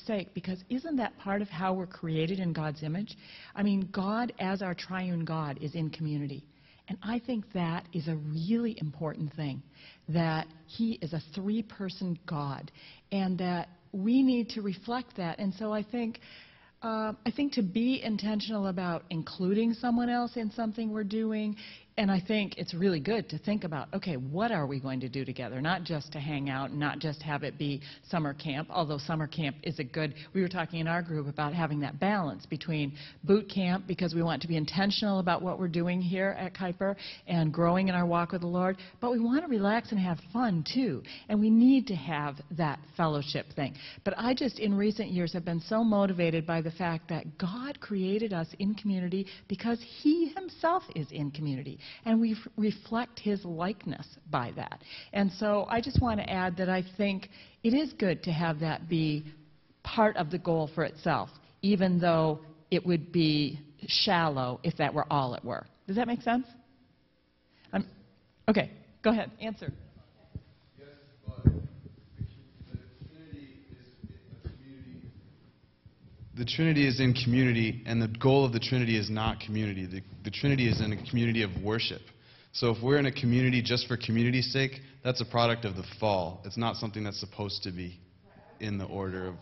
sake, because isn't that part of how we're created in God's image? I mean, God, as our triune God, is in community. And I think that is a really important thing, that He is a three-person God, and that we need to reflect that. And so I think to be intentional about including someone else in something we're doing, and I think it's really good to think about, okay, what are we going to do together? Not just to hang out, not just have it be summer camp, although summer camp is a good, we were talking in our group about having that balance between boot camp, because we want to be intentional about what we're doing here at Kuyper and growing in our walk with the Lord, but we want to relax and have fun too, and we need to have that fellowship thing. But I just, in recent years, have been so motivated by the fact that God created us in community because He Himself is in community. And we reflect His likeness by that. And so I just want to add that I think it is good to have that be part of the goal for itself, even though it would be shallow if that were all it were. Does that make sense? Okay, go ahead, answer. Yes, but the Trinity is a community. The Trinity is in community, and the goal of the Trinity is not community. The Trinity is in a community of worship. So if we're in a community just for community's sake, that's a product of the fall. It's not something that's supposed to be in the order of...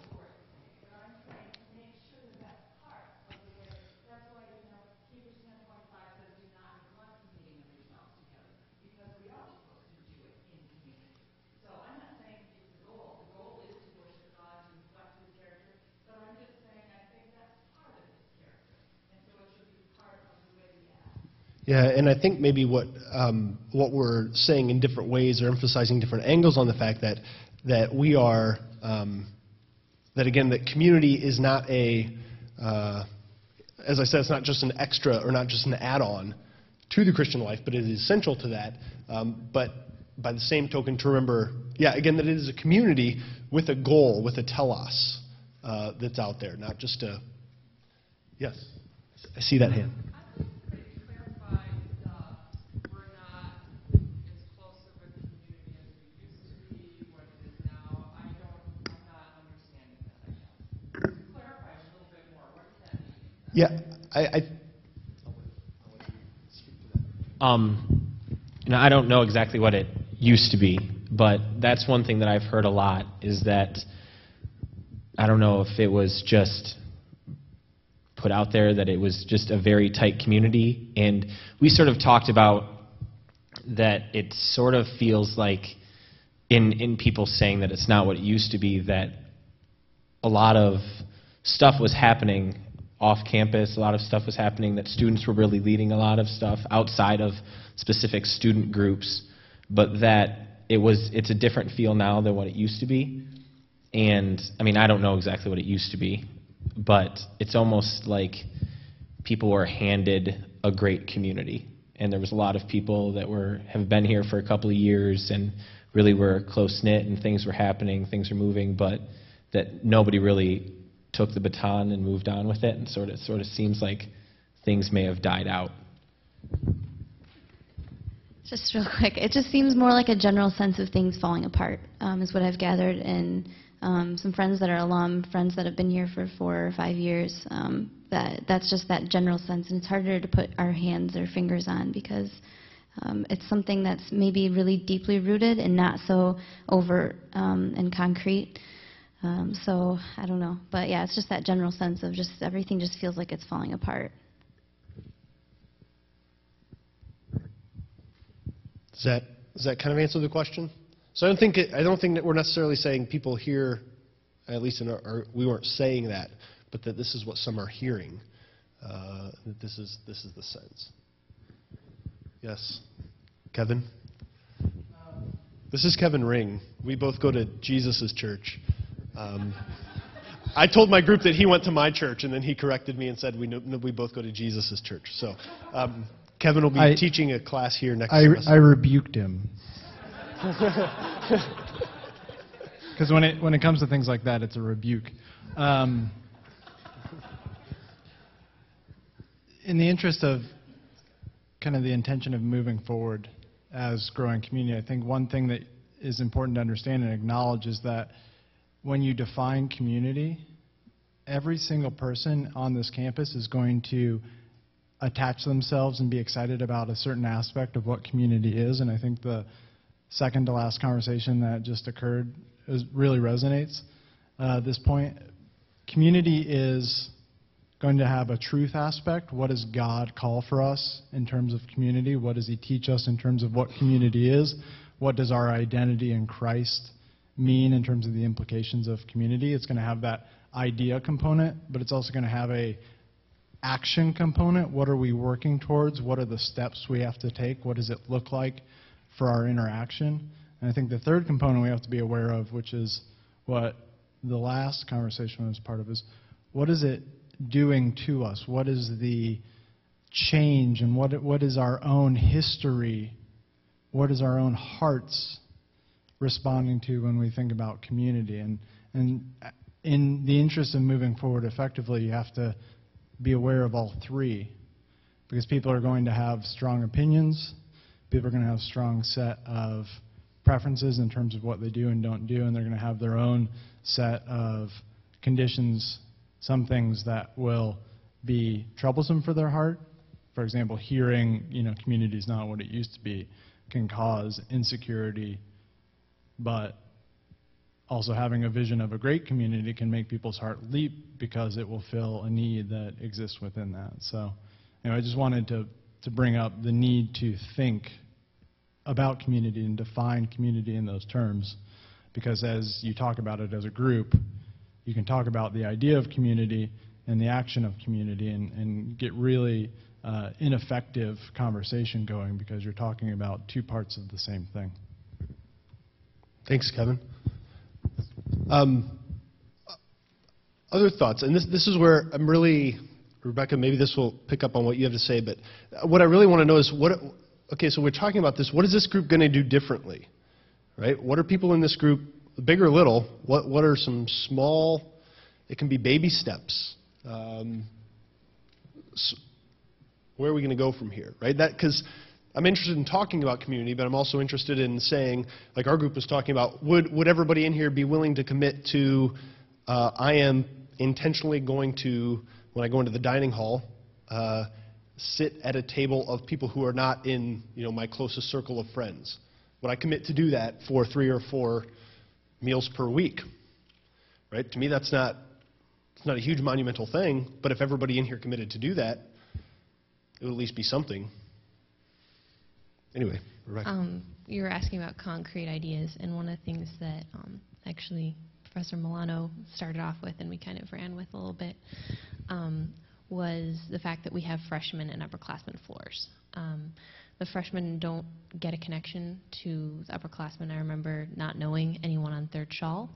Yeah, and I think maybe what we're saying in different ways, or emphasizing different angles on the fact that we are, that again, that community is not a, as I said, it's not just an extra or not just an add-on to the Christian life, but it is essential to that. But by the same token, to remember, yeah, again, that it is a community with a goal, with a telos that's out there, not just a, yes, I see that hand. Yeah, I don't know exactly what it used to be, but that's one thing that I've heard a lot, is that I don't know if it was just put out there that it was just a very tight community, and we sort of talked about that it sort of feels like in people saying that it's not what it used to be, that a lot of stuff was happening off campus, a lot of stuff was happening, that students were really leading a lot of stuff outside of specific student groups, but that it's a different feel now than what it used to be. And I mean, I don't know exactly what it used to be, but it's almost like people were handed a great community, and there was a lot of people that have been here for a couple of years and really were close-knit, and things were happening, things were moving, but that nobody really took the baton and moved on with it, and sort of seems like things may have died out. Just real quick, it just seems more like a general sense of things falling apart, is what I've gathered, and some friends that are alum, friends that have been here for 4 or 5 years, that's just that general sense, and it's harder to put our hands or fingers on, because it's something that's maybe really deeply rooted and not so overt and concrete. So I don't know, but yeah, it's just that general sense of just everything just feels like it's falling apart. Does that kind of answer the question? So I don't think that we're necessarily saying people here, at least in we weren't saying that, but that this is what some are hearing. That this is the sense. Yes, Kevin. This is Kevin Ring. We both go to Jesus' church. I told my group that he went to my church, and then he corrected me and said we both go to Jesus' church. So Kevin will be teaching a class here next semester. I rebuked him. Because when it comes to things like that, it's a rebuke. In the interest of kind of the intention of moving forward as growing community, I think one thing that is important to understand and acknowledge is that when you define community, every single person on this campus is going to attach themselves and be excited about a certain aspect of what community is. And I think the second to last conversation that just occurred really resonates at this point. Community is going to have a truth aspect. What does God call for us in terms of community? What does he teach us in terms of what community is? What does our identity in Christ mean in terms of the implications of community? It's going to have that idea component, but it's also going to have a action component. What are we working towards? What are the steps we have to take? What does it look like for our interaction? And I think the third component we have to be aware of, which is what the last conversation was part of, is what is it doing to us? What is the change, and what is our own history? What is our own hearts responding to when we think about community? And in the interest of moving forward effectively, you have to be aware of all three, because people are going to have strong opinions, people are going to have a strong set of preferences in terms of what they do and don't do, and they're going to have their own set of conditions, some things that will be troublesome for their heart. For example, hearing, community is not what it used to be can cause insecurity, but also having a vision of a great community can make people's heart leap because it will fill a need that exists within that. So, I just wanted to bring up the need to think about community and define community in those terms, because as you talk about it as a group, you can talk about the idea of community and the action of community and get really ineffective conversation going, because you're talking about two parts of the same thing. Thanks, Kevin. Other thoughts, and this is where I'm really, Rebecca, maybe this will pick up on what you have to say, but what I really want to know is okay, so we're talking about this, what is this group going to do differently, right? What are people in this group, big or little, what are some small, it can be baby steps. Where are we going to go from here, right? Because I'm interested in talking about community, but I'm also interested in saying, like our group was talking about, would everybody in here be willing to commit to, I am intentionally going to, when I go into the dining hall, sit at a table of people who are not in, my closest circle of friends? Would I commit to do that for 3 or 4 meals per week? Right? To me, it's not a huge monumental thing, but if everybody in here committed to do that, it would at least be something. Anyway, Rebecca. You were asking about concrete ideas, and one of the things that actually Professor Milano started off with and we kind of ran with a little bit was the fact that we have freshmen and upperclassmen floors. The freshmen don't get a connection to the upperclassmen. I remember not knowing anyone on Third Shawl.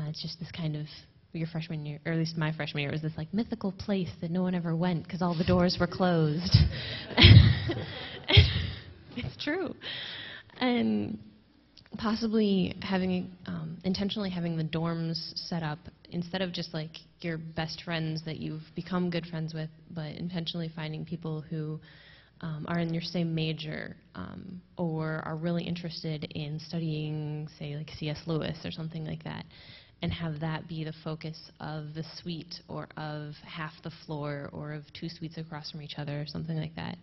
It's just this kind of, your freshman year, or at least my freshman year, it was this like mythical place that no one ever went because all the doors were closed. It's true. And possibly having, intentionally having the dorms set up instead of just like your best friends that you've become good friends with, but intentionally finding people who are in your same major or are really interested in studying, say, like C.S. Lewis or something like that, and have that be the focus of the suite or of half the floor or of 2 suites across from each other or something like that.